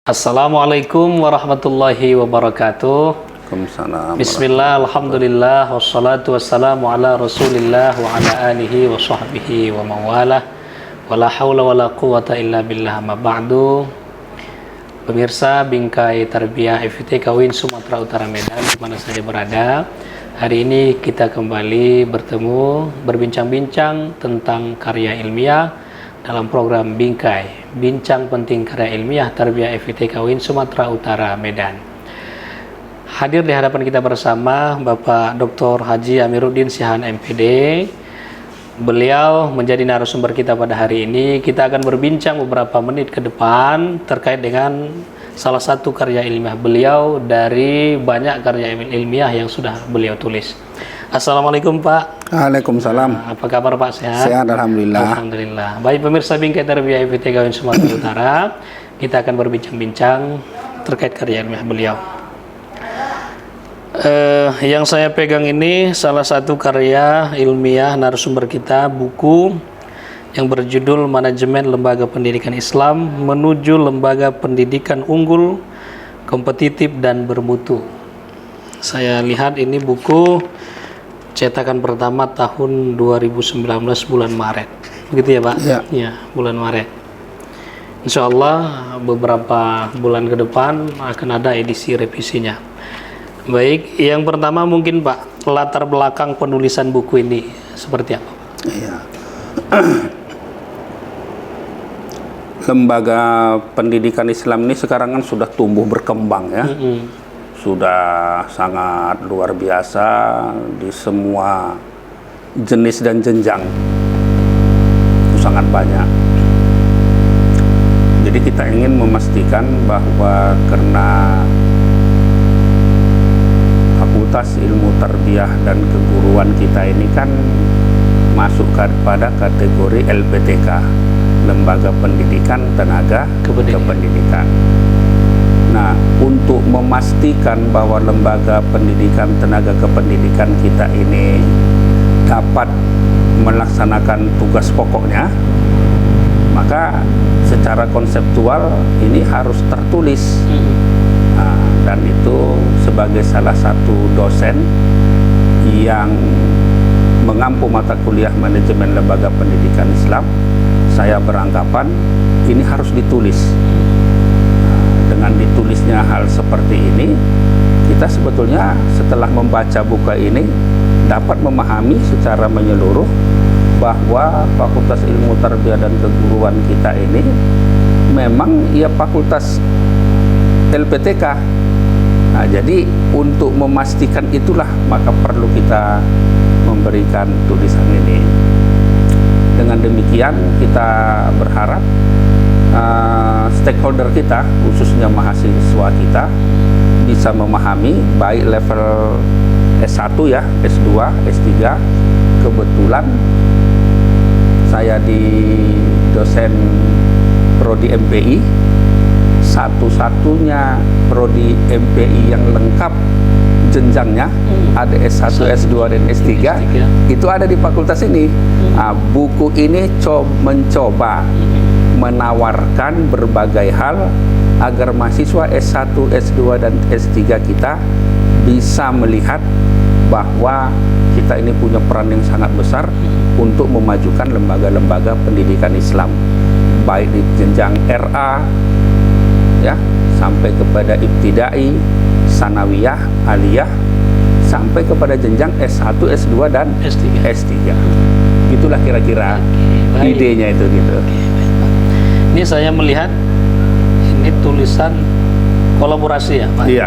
Assalamualaikum warahmatullahi wabarakatuh. Waalaikumsalam. Bismillah, alhamdulillah, wassalatu wassalamu ala rasulillah wa ala alihi wa sahbihi wa mawalah. Wala hawla wala quwata illa billah ma ba'du. Pemirsa Bingkai Tarbiyah FITK UIN Sumatera Utara Medan, di mana saja berada. Hari ini kita kembali bertemu, berbincang-bincang tentang karya ilmiah dalam program Bingkai, Bincang Penting Karya Ilmiah Tarbiyah FITK UIN Sumatera Utara Medan. Hadir di hadapan kita bersama Bapak Dr. Haji Amiruddin Sihan MPD. Beliau menjadi narasumber kita pada hari ini. Kita akan berbincang beberapa menit ke depan terkait dengan salah satu karya ilmiah beliau dari banyak karya ilmiah yang sudah beliau tulis. Assalamualaikum Pak. Waalaikumsalam. Apa kabar Pak? Sehat? Sehat, alhamdulillah. Alhamdulillah. Baik pemirsa Bingkai Tarbiyah FITK UIN Sumatera Utara, kita akan berbincang-bincang terkait karya ilmiah beliau. Yang saya pegang ini salah satu karya ilmiah narasumber kita, buku yang berjudul Manajemen Lembaga Pendidikan Islam Menuju Lembaga Pendidikan Unggul, Kompetitif dan Bermutu. Saya lihat ini buku cetakan pertama tahun 2019 bulan Maret, begitu ya Pak? Ya, bulan Maret. Insya Allah beberapa bulan ke depan akan ada edisi revisinya. Baik, yang pertama mungkin Pak, latar belakang penulisan buku ini seperti apa? Iya. Lembaga pendidikan Islam ini sekarang kan sudah tumbuh berkembang ya. Sudah sangat luar biasa di semua jenis dan jenjang. Itu sangat banyak. Jadi kita ingin memastikan bahwa karena Fakultas Ilmu Tarbiyah dan Keguruan kita ini kan masuk kepada kategori LPTK, Lembaga Pendidikan Tenaga Kependidikan. Nah, untuk memastikan bahwa lembaga pendidikan tenaga kependidikan kita ini dapat melaksanakan tugas pokoknya, maka secara konseptual ini harus tertulis. Nah, dan itu sebagai salah satu dosen yang mengampu mata kuliah manajemen lembaga pendidikan Islam, saya beranggapan ini harus ditulis. Dengan ditulisnya hal seperti ini, kita sebetulnya setelah membaca buku ini dapat memahami secara menyeluruh bahwa Fakultas Ilmu Tarbiyah dan Keguruan kita ini memang ia fakultas LPTK. Nah, jadi untuk memastikan itulah maka perlu kita memberikan tulisan ini. Dengan demikian kita berharap stakeholder kita, khususnya mahasiswa kita, bisa memahami baik level S1 ya, S2, S3. Kebetulan saya di dosen Prodi MPI, satu-satunya Prodi MPI yang lengkap jenjangnya, ada S1, S2 dan S3, itu ada di fakultas ini. Nah, buku ini mencoba menawarkan berbagai hal agar mahasiswa S1, S2 dan S3 kita bisa melihat bahwa kita ini punya peran yang sangat besar untuk memajukan lembaga-lembaga pendidikan Islam, baik di jenjang RA ya, sampai kepada ibtidai, sanawiyah, aliyah, sampai kepada jenjang S1, S2 dan S3. Itulah kira-kira idenya itu gitu. Ini saya melihat ini tulisan kolaborasi ya Pak? Iya.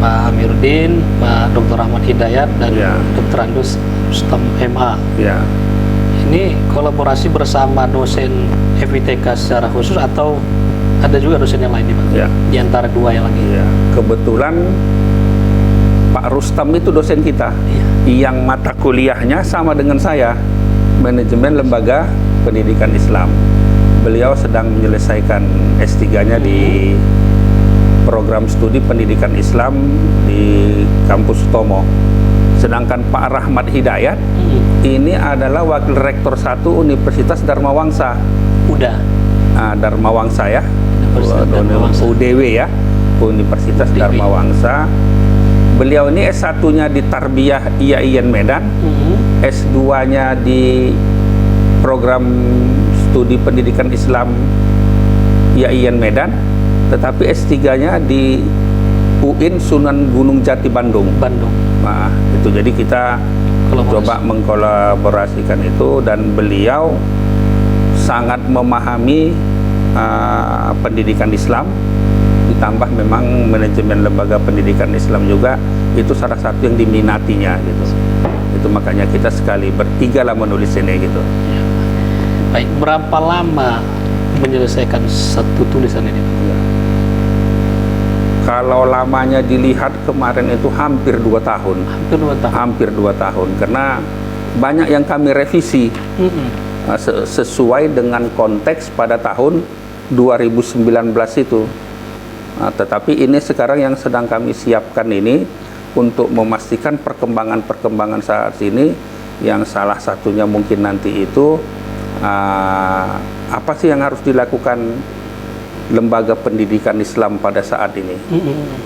Pak Amiruddin, Pak Dr. Ahmad Hidayat dan Dr. Andus Rustam MA. Iya. Ini kolaborasi bersama dosen FITK secara khusus atau ada juga dosen yang lain nih Pak? Iya. Di antara dua yang lagi? Iya. Kebetulan Pak Rustam itu dosen kita, yang mata kuliahnya sama dengan saya, manajemen lembaga pendidikan Islam. Beliau sedang menyelesaikan S3-nya di program studi pendidikan Islam di kampus Tomo. Sedangkan Pak Rahmat Hidayat ini adalah wakil rektor 1 Universitas Dharma Wangsa. Udah. Dharma Wangsa ya. UDW ya, Universitas Dharma Wangsa. Beliau ini S1-nya di Tarbiyah IAIN Medan, S2-nya di program studi pendidikan Islam IAIN Medan, tetapi S3-nya di UIN Sunan Gunung Jati Bandung. Nah, itu jadi kita coba mengkolaborasikan itu, dan beliau sangat memahami pendidikan Islam, ditambah memang manajemen lembaga pendidikan Islam juga itu salah satu yang diminatinya gitu. Itu makanya kita sekali bertiga lah menulis ini gitu. Ya. Baik, berapa lama menyelesaikan satu tulisan ini? Ya. Kalau lamanya dilihat kemarin itu hampir 2 tahun. Hampir 2 tahun, karena banyak yang kami revisi sesuai dengan konteks pada tahun 2019 itu. Nah, tetapi ini sekarang yang sedang kami siapkan ini untuk memastikan perkembangan saat ini, yang salah satunya mungkin nanti itu apa sih yang harus dilakukan lembaga pendidikan Islam pada saat ini.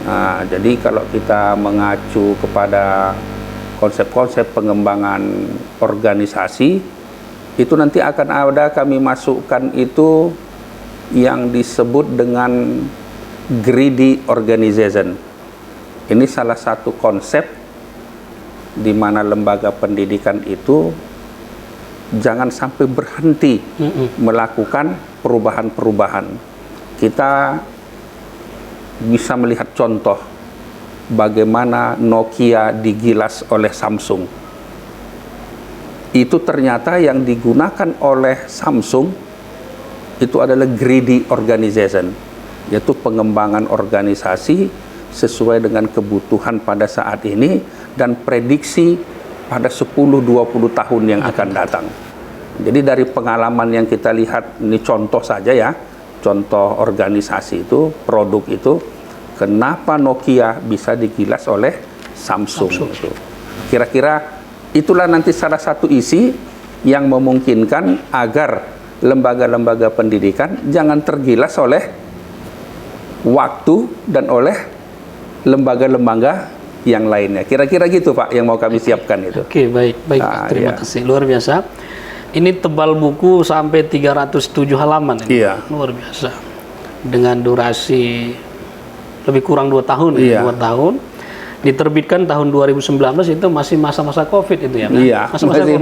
Nah, jadi kalau kita mengacu kepada konsep-konsep pengembangan organisasi, itu nanti akan ada kami masukkan itu yang disebut dengan greedy organization. Ini salah satu konsep di mana lembaga pendidikan itu jangan sampai berhenti melakukan perubahan-perubahan. Kita bisa melihat contoh bagaimana Nokia digilas oleh Samsung. Itu ternyata yang digunakan oleh Samsung itu adalah greedy organization, yaitu pengembangan organisasi sesuai dengan kebutuhan pada saat ini dan prediksi pada 10-20 tahun yang akan datang. Jadi dari pengalaman yang kita lihat, ini contoh saja ya, contoh organisasi itu, produk itu, kenapa Nokia bisa digilas oleh Samsung. Itu. Kira-kira itulah nanti salah satu isi yang memungkinkan agar lembaga-lembaga pendidikan jangan tergilas oleh waktu dan oleh lembaga-lembaga yang lainnya. Kira-kira gitu Pak yang mau kami siapkan itu. Oke, baik. Terima kasih. Luar biasa. Ini tebal buku sampai 307 halaman ini. Iya. Luar biasa. Dengan durasi lebih kurang 2 tahun. Iya. 2 tahun. Diterbitkan tahun 2019, itu masih masa-masa COVID itu ya, kan? Iya,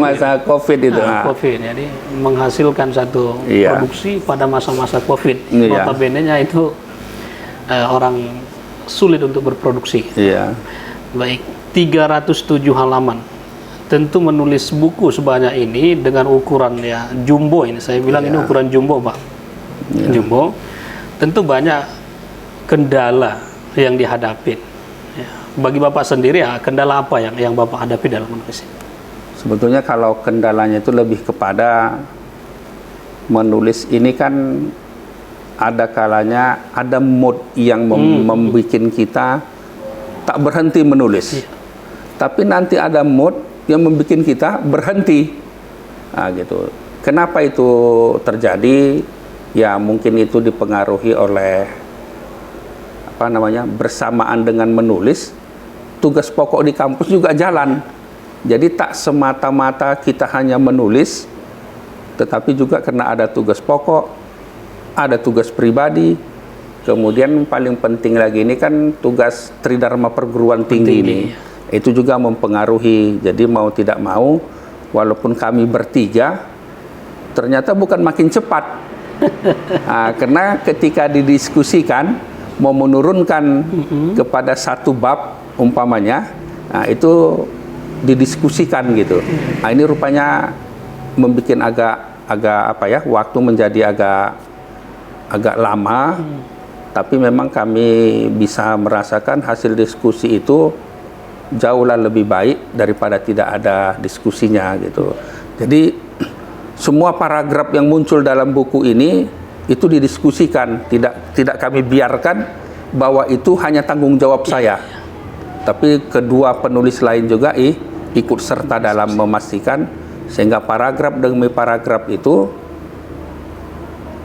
masa COVID itu. COVID, jadi menghasilkan satu produksi pada masa-masa COVID. Iya. Notabene-nya itu orang sulit untuk berproduksi. Iya. Baik, 307 halaman. Tentu menulis buku sebanyak ini dengan ukuran ya jumbo ini. Saya bilang ini ukuran jumbo, Pak. Jumbo. Tentu banyak kendala yang dihadapi. Bagi Bapak sendiri ya, kendala apa yang Bapak hadapi dalam menulis ini? Sebetulnya kalau kendalanya itu lebih kepada menulis ini kan ada kalanya ada mood yang membuat kita tak berhenti menulis. Tapi nanti ada mood yang membuat kita berhenti. Nah, gitu. Kenapa itu terjadi? Ya mungkin itu dipengaruhi oleh bersamaan dengan menulis, tugas pokok di kampus juga jalan. Jadi tak semata-mata kita hanya menulis, tetapi juga karena ada tugas pokok, ada tugas pribadi, kemudian paling penting lagi ini kan tugas Tridharma perguruan tinggi ini. Itu juga mempengaruhi. Jadi mau tidak mau, walaupun kami bertiga, ternyata bukan makin cepat. Nah, karena ketika didiskusikan, mau menurunkan kepada satu bab umpamanya, nah itu didiskusikan gitu. Nah ini rupanya membuat agak waktu menjadi agak lama, tapi memang kami bisa merasakan hasil diskusi itu jauhlah lebih baik daripada tidak ada diskusinya gitu. Jadi semua paragraf yang muncul dalam buku ini itu didiskusikan, tidak kami biarkan bahwa itu hanya tanggung jawab saya. Tapi kedua penulis lain juga ikut serta dalam memastikan sehingga paragraf demi paragraf itu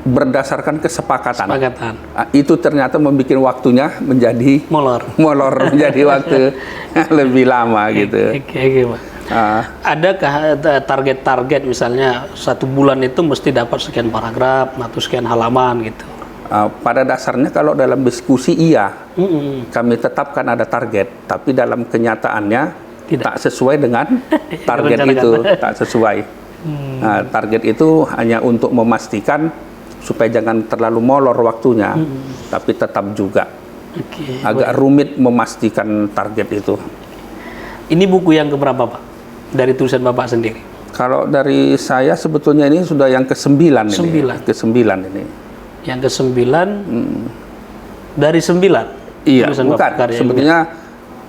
berdasarkan kesepakatan. Kesepakatan. Itu ternyata membuat waktunya menjadi molor menjadi waktu lebih lama gitu. Oke, Pak. Adakah target-target misalnya 1 bulan itu mesti dapat sekian paragraf atau sekian halaman gitu? Pada dasarnya kalau dalam diskusi iya, kami tetapkan ada target, tapi dalam kenyataannya tak sesuai dengan target itu, tak sesuai. Target itu hanya untuk memastikan supaya jangan terlalu molor waktunya, tapi tetap juga agak rumit memastikan target itu. Ini buku yang keberapa, Pak? Dari tulisan Bapak sendiri? Kalau dari saya sebetulnya ini sudah yang ke-9 ini. Ke-9 ini. Yang ke-9 dari 9? Iya, bukan. Sebetulnya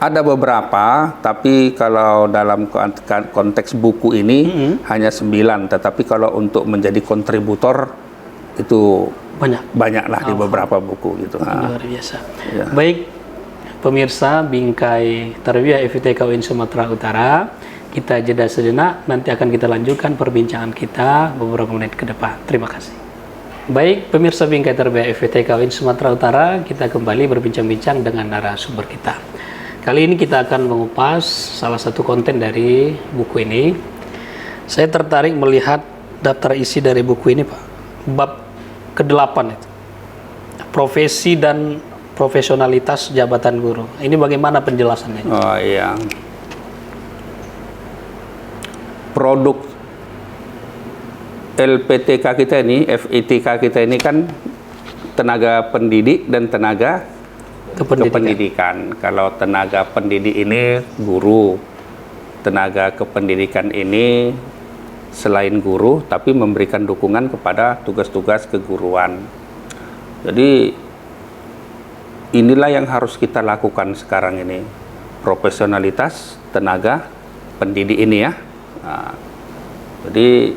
ada beberapa, tapi kalau dalam konteks buku ini hanya 9. Tetapi kalau untuk menjadi kontributor itu banyaklah di beberapa buku gitu. Luar biasa. Ya. Baik, pemirsa Bingkai Tarbiyah FITK UIN Sumatera Utara, kita jeda sejenak, nanti akan kita lanjutkan perbincangan kita beberapa menit ke depan. Terima kasih. Baik, pemirsa Bingkai Tarbiyah FITK UIN Sumatera Utara, kita kembali berbincang-bincang dengan narasumber kita. Kali ini kita akan mengupas salah satu konten dari buku ini. Saya tertarik melihat daftar isi dari buku ini, Pak. Bab ke-8 itu. Profesi dan profesionalitas jabatan guru. Ini bagaimana penjelasannya? Oh iya. Produk LPTK kita ini, FITK kita ini kan tenaga pendidik dan tenaga kependidikan. Kalau tenaga pendidik ini guru, tenaga kependidikan ini selain guru tapi memberikan dukungan kepada tugas-tugas keguruan. Jadi inilah yang harus kita lakukan sekarang ini, profesionalitas tenaga pendidik ini ya. Nah, jadi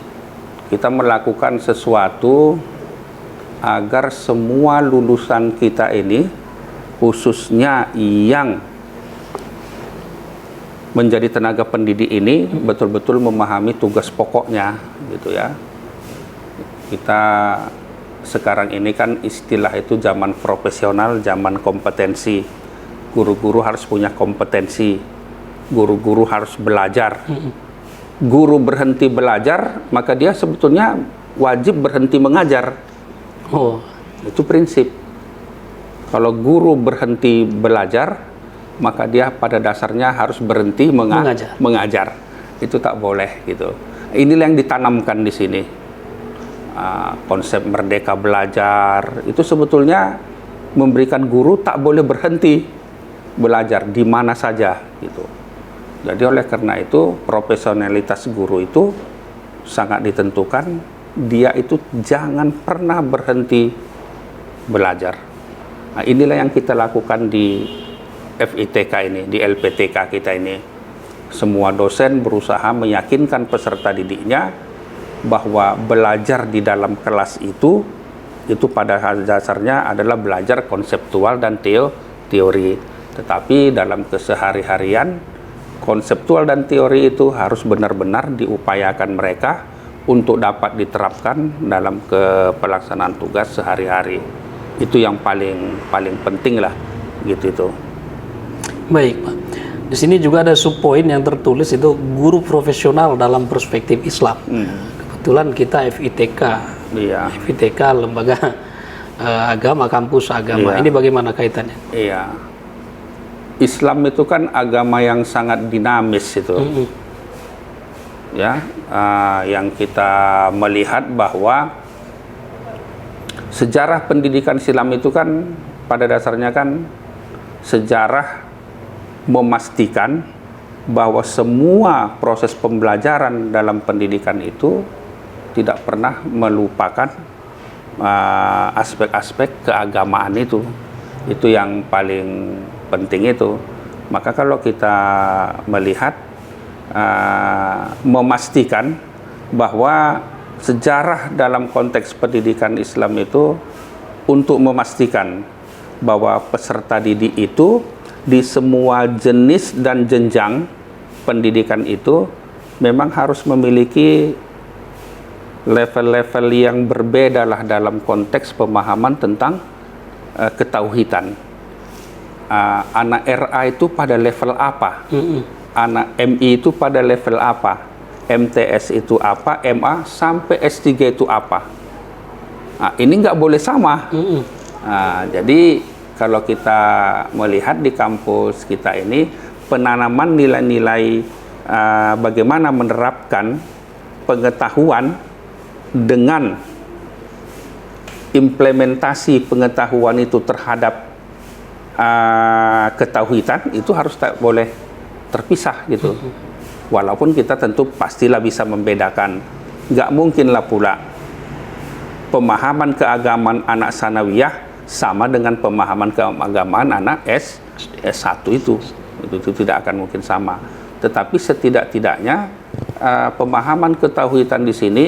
kita melakukan sesuatu agar semua lulusan kita ini, khususnya yang menjadi tenaga pendidik ini, betul-betul memahami tugas pokoknya gitu ya. Kita sekarang ini kan istilah itu zaman profesional, zaman kompetensi. Guru-guru harus punya kompetensi, guru-guru harus belajar. Guru berhenti belajar, maka dia sebetulnya wajib berhenti mengajar. Itu prinsip. Kalau guru berhenti belajar, maka dia pada dasarnya harus berhenti mengajar. Itu tak boleh gitu. Inilah yang ditanamkan di sini. Konsep merdeka belajar itu sebetulnya memberikan guru tak boleh berhenti belajar di mana saja gitu. Jadi oleh karena itu profesionalitas guru itu sangat ditentukan, dia itu jangan pernah berhenti belajar. Nah, inilah yang kita lakukan di FITK ini, di LPTK kita ini. Semua dosen berusaha meyakinkan peserta didiknya bahwa belajar di dalam kelas itu pada dasarnya adalah belajar konseptual dan teori. Tetapi dalam kesehari-harian, konseptual dan teori itu harus benar-benar diupayakan mereka untuk dapat diterapkan dalam pelaksanaan tugas sehari-hari. Itu yang paling penting lah gitu itu. Baik, Pak. Di sini juga ada subpoin yang tertulis itu guru profesional dalam perspektif Islam. Kebetulan kita FITK. Iya. FITK lembaga agama, kampus agama. Iya. Ini bagaimana kaitannya? Iya. Islam itu kan agama yang sangat dinamis itu. Ya, yang kita melihat bahwa sejarah pendidikan Islam itu kan pada dasarnya kan sejarah memastikan bahwa semua proses pembelajaran dalam pendidikan itu tidak pernah melupakan aspek-aspek keagamaan itu. Itu yang paling penting itu. Maka kalau kita melihat memastikan bahwa sejarah dalam konteks pendidikan Islam itu untuk memastikan bahwa peserta didik itu di semua jenis dan jenjang pendidikan itu memang harus memiliki level-level yang berbeda lah dalam konteks pemahaman tentang ketauhidan. Anak RA itu pada level apa? Anak MI itu pada level apa? MTS itu apa? MA sampai S3 itu apa? Ini nggak boleh sama. Jadi kalau kita melihat di kampus kita ini, penanaman nilai-nilai bagaimana menerapkan pengetahuan dengan implementasi pengetahuan itu terhadap ketauhidan, itu harus tak boleh terpisah gitu. Walaupun kita tentu pastilah bisa membedakan. Nggak mungkinlah pula pemahaman keagamaan anak sanawiyah sama dengan pemahaman keagamaan anak S1 itu tidak akan mungkin sama. Tetapi setidak-tidaknya pemahaman ketauhidan di sini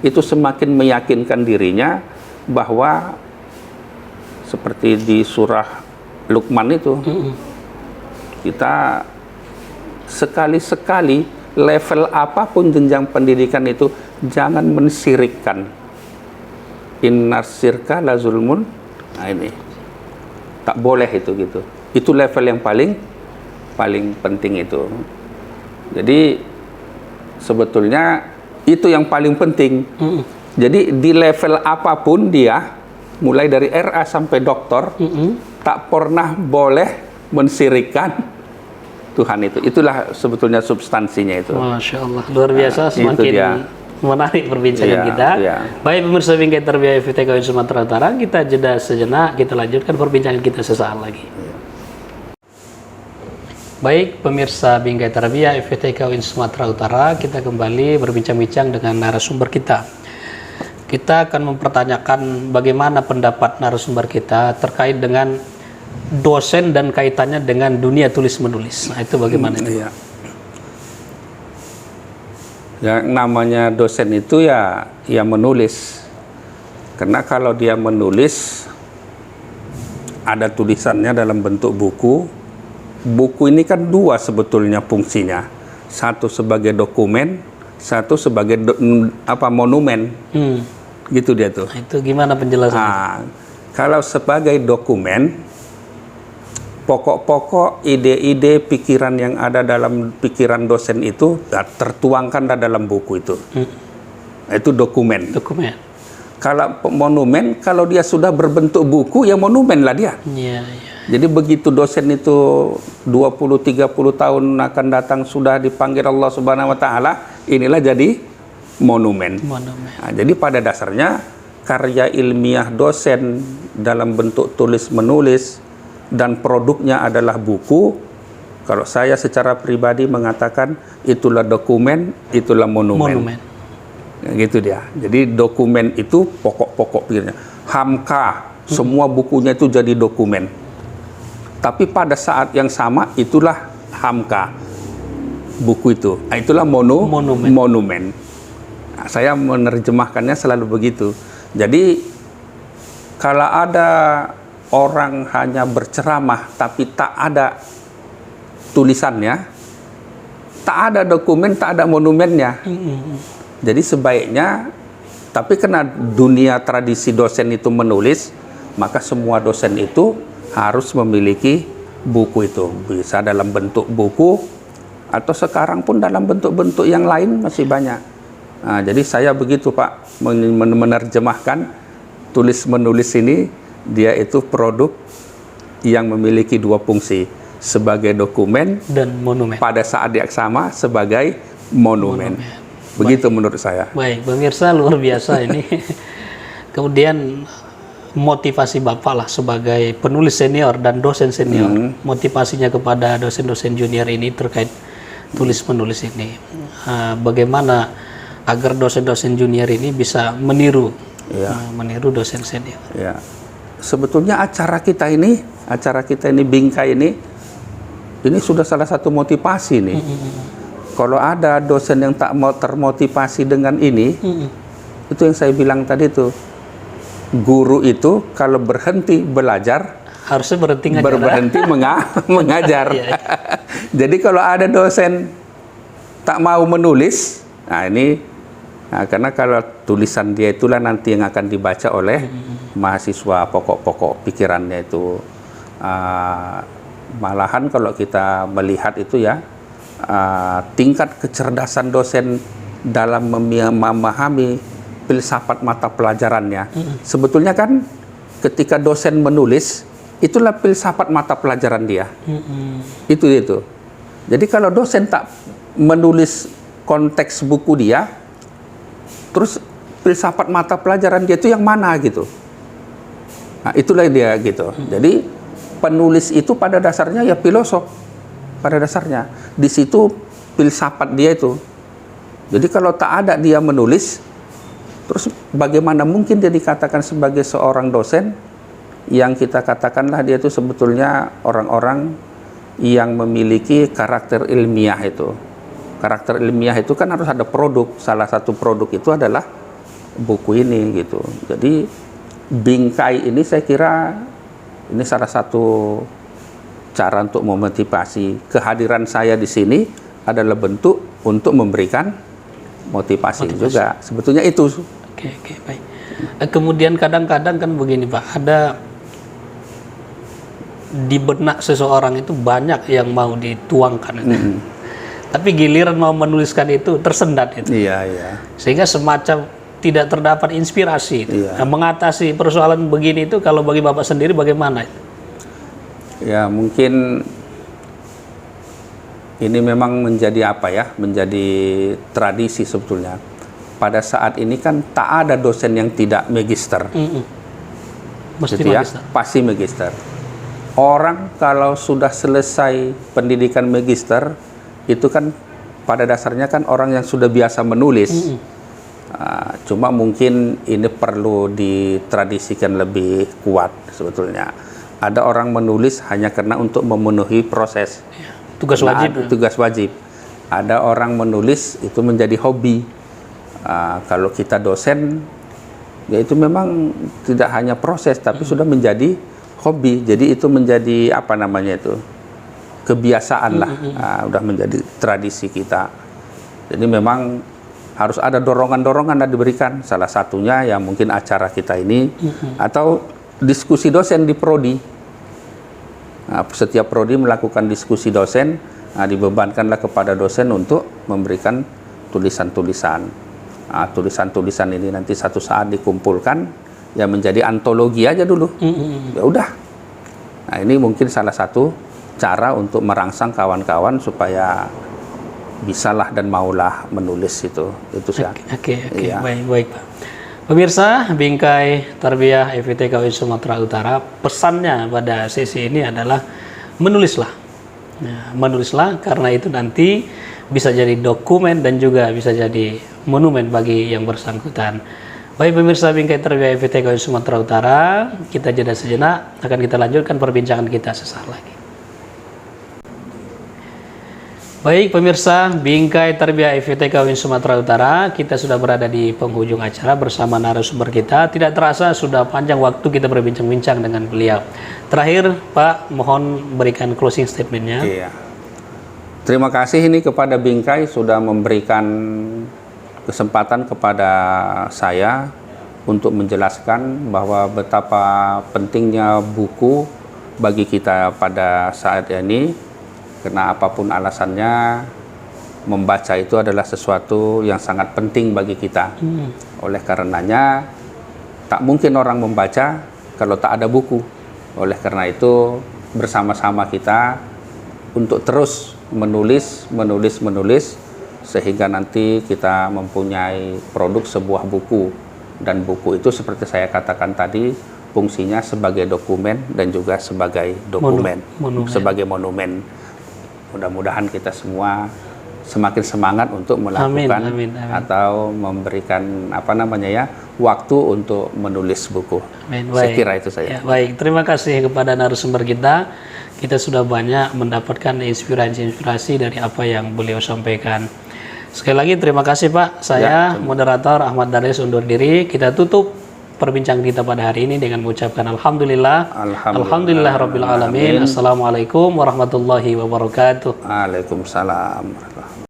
itu semakin meyakinkan dirinya bahwa seperti di surah Luqman itu, kita sekali-sekali level apapun jenjang pendidikan itu jangan mensirikkan. Inna syirka la zulmun. Nah ini tak boleh itu gitu. Itu level yang paling penting itu. Jadi sebetulnya itu yang paling penting. Jadi di level apapun dia, mulai dari RA sampai doktor, tak pernah boleh mensirikkan Tuhan itu. Itulah sebetulnya substansinya itu. Masya Allah, luar biasa. Semakin menarik perbincangan kita. Baik pemirsa Bingkai Tarbiyah FITK UIN Sumatera Utara, kita jeda sejenak, kita lanjutkan perbincangan kita sesaat lagi. Baik pemirsa Bingkai Tarbiyah FITK UIN Sumatera Utara, kita kembali berbincang-bincang dengan narasumber kita. Kita akan mempertanyakan bagaimana pendapat narasumber kita terkait dengan dosen dan kaitannya dengan dunia tulis-menulis. Nah, itu bagaimana itu? Yang namanya dosen itu ya menulis. Karena kalau dia menulis, ada tulisannya dalam bentuk buku. Buku ini kan dua sebetulnya fungsinya. Satu sebagai dokumen, satu sebagai monumen. Gitu dia tuh. Nah, itu gimana penjelasannya? Kalau sebagai dokumen, pokok-pokok ide-ide pikiran yang ada dalam pikiran dosen itu tertuangkan dalam buku itu. Itu dokumen. Kalau monumen, kalau dia sudah berbentuk buku, ya monumen lah dia. Jadi begitu dosen itu 20-30 tahun akan datang sudah dipanggil Allah Subhanahu wa taala, inilah jadi monumen. Nah, jadi pada dasarnya karya ilmiah dosen dalam bentuk tulis-menulis dan produknya adalah buku. Kalau saya secara pribadi mengatakan itulah dokumen, itulah monumen. Ya, gitu dia. Jadi dokumen itu pokok-pokok pikirnya. Hamka, semua bukunya itu jadi dokumen. Tapi pada saat yang sama itulah Hamka, buku itu. Nah, itulah monumen. Nah, saya menerjemahkannya selalu begitu. Jadi kalau ada orang hanya berceramah tapi tak ada tulisannya, tak ada dokumen, tak ada monumennya. Jadi sebaiknya, tapi karena dunia tradisi dosen itu menulis, maka semua dosen itu harus memiliki buku itu. Bisa dalam bentuk buku, atau sekarang pun dalam bentuk-bentuk yang lain masih banyak. Nah, jadi saya begitu Pak, menerjemahkan tulis-menulis ini. Dia itu produk yang memiliki dua fungsi, sebagai dokumen dan monumen. Pada saat yang sama sebagai monumen. Begitu menurut saya. Baik, pemirsa, luar biasa ini. Kemudian motivasi Bapak lah sebagai penulis senior dan dosen senior, motivasinya kepada dosen-dosen junior ini terkait tulis-menulis ini. Bagaimana agar dosen-dosen junior ini bisa meniru dosen senior? Ya. Sebetulnya acara kita ini Bingkai ini sudah salah satu motivasi nih. Kalau ada dosen yang tak mau termotivasi dengan ini, itu yang saya bilang tadi tuh, guru itu kalau berhenti belajar harusnya berhenti mengajar. Jadi kalau ada dosen tak mau menulis, nah ini Nah, karena kalau tulisan dia itulah nanti yang akan dibaca oleh mahasiswa, pokok-pokok pikirannya itu. Malahan kalau kita melihat itu ya, tingkat kecerdasan dosen dalam memahami filsafat mata pelajarannya. Sebetulnya kan ketika dosen menulis, itulah filsafat mata pelajaran dia. Itu. Jadi kalau dosen tak menulis konteks buku dia, terus filsafat mata pelajaran dia itu yang mana gitu. Nah, itulah dia gitu. Jadi penulis itu pada dasarnya ya filosof. Pada dasarnya di situ filsafat dia itu. Jadi kalau tak ada dia menulis, terus bagaimana mungkin dia dikatakan sebagai seorang dosen yang kita katakanlah dia itu sebetulnya orang-orang yang memiliki karakter ilmiah itu. Karakter ilmiah itu kan harus ada produk. Salah satu produk itu adalah buku ini gitu. Jadi bingkai ini saya kira ini salah satu cara untuk memotivasi. Kehadiran saya di sini adalah bentuk untuk memberikan motivasi. Juga. Sebetulnya itu. Oke, baik. Kemudian kadang-kadang kan begini Pak, ada di benak seseorang itu banyak yang mau dituangkan. Tapi giliran mau menuliskan itu tersendat itu. Iya. Sehingga semacam tidak terdapat inspirasi itu. Nah, mengatasi persoalan begini itu kalau bagi Bapak sendiri bagaimana? Ya mungkin ini memang menjadi apa ya? Menjadi tradisi sebetulnya. Pada saat ini kan tak ada dosen yang tidak magister. Mesti gitu ya? magister. Pasti magister. Orang kalau sudah selesai pendidikan magister itu kan pada dasarnya kan orang yang sudah biasa menulis. Cuma mungkin ini perlu ditradisikan lebih kuat sebetulnya. Ada orang menulis hanya karena untuk memenuhi proses. Tugas wajib. Tugas wajib. Ada orang menulis itu menjadi hobi. Kalau kita dosen, ya itu memang tidak hanya proses, tapi sudah menjadi hobi. Jadi itu menjadi apa namanya itu? Kebiasaan lah, udah menjadi tradisi kita. Jadi memang harus ada dorongan-dorongan yang diberikan. Salah satunya ya mungkin acara kita ini atau diskusi dosen di prodi. Nah, setiap prodi melakukan diskusi dosen, dibebankanlah kepada dosen untuk memberikan tulisan-tulisan. Tulisan-tulisan ini nanti satu saat dikumpulkan, ya menjadi antologi aja dulu. Ya udah. Nah ini mungkin salah satu cara untuk merangsang kawan-kawan supaya bisalah dan maulah menulis itu sih. Oke. Ya. Baik Pak. Pemirsa, Bingkai Tarbiyah FIT KUIN Sumatera Utara, pesannya pada sesi ini adalah menulislah. Nah, menulislah karena itu nanti bisa jadi dokumen dan juga bisa jadi monumen bagi yang bersangkutan. Baik pemirsa Bingkai Tarbiyah FIT KUIN Sumatera Utara, kita jeda sejenak, akan kita lanjutkan perbincangan kita sesaat lagi. Baik pemirsa Bingkai Tarbiyah FIT KUIN Sumatera Utara, kita sudah berada di penghujung acara bersama narasumber kita. Tidak terasa sudah panjang waktu kita berbincang-bincang dengan beliau. Terakhir Pak, mohon berikan closing statementnya. Iya. Terima kasih ini kepada Bingkai sudah memberikan kesempatan kepada saya untuk menjelaskan bahwa betapa pentingnya buku bagi kita pada saat ini. Karena apapun alasannya, membaca itu adalah sesuatu yang sangat penting bagi kita. Oleh karenanya, tak mungkin orang membaca kalau tak ada buku. Oleh karena itu, bersama-sama kita untuk terus menulis, sehingga nanti kita mempunyai produk sebuah buku. Dan buku itu seperti saya katakan tadi, fungsinya sebagai dokumen dan juga sebagai dokumen, sebagai monumen. Mudah-mudahan kita semua semakin semangat untuk melakukan atau memberikan waktu untuk menulis buku. Saya kira itu saya. Ya, baik, terima kasih kepada narasumber kita. Kita sudah banyak mendapatkan inspirasi dari apa yang beliau sampaikan. Sekali lagi terima kasih Pak. Saya moderator Ahmad Dardes undur diri. Kita tutup perbincangan kita pada hari ini dengan mengucapkan Alhamdulillah Rabbil Alamin. Assalamualaikum warahmatullahi wabarakatuh. Waalaikumsalam.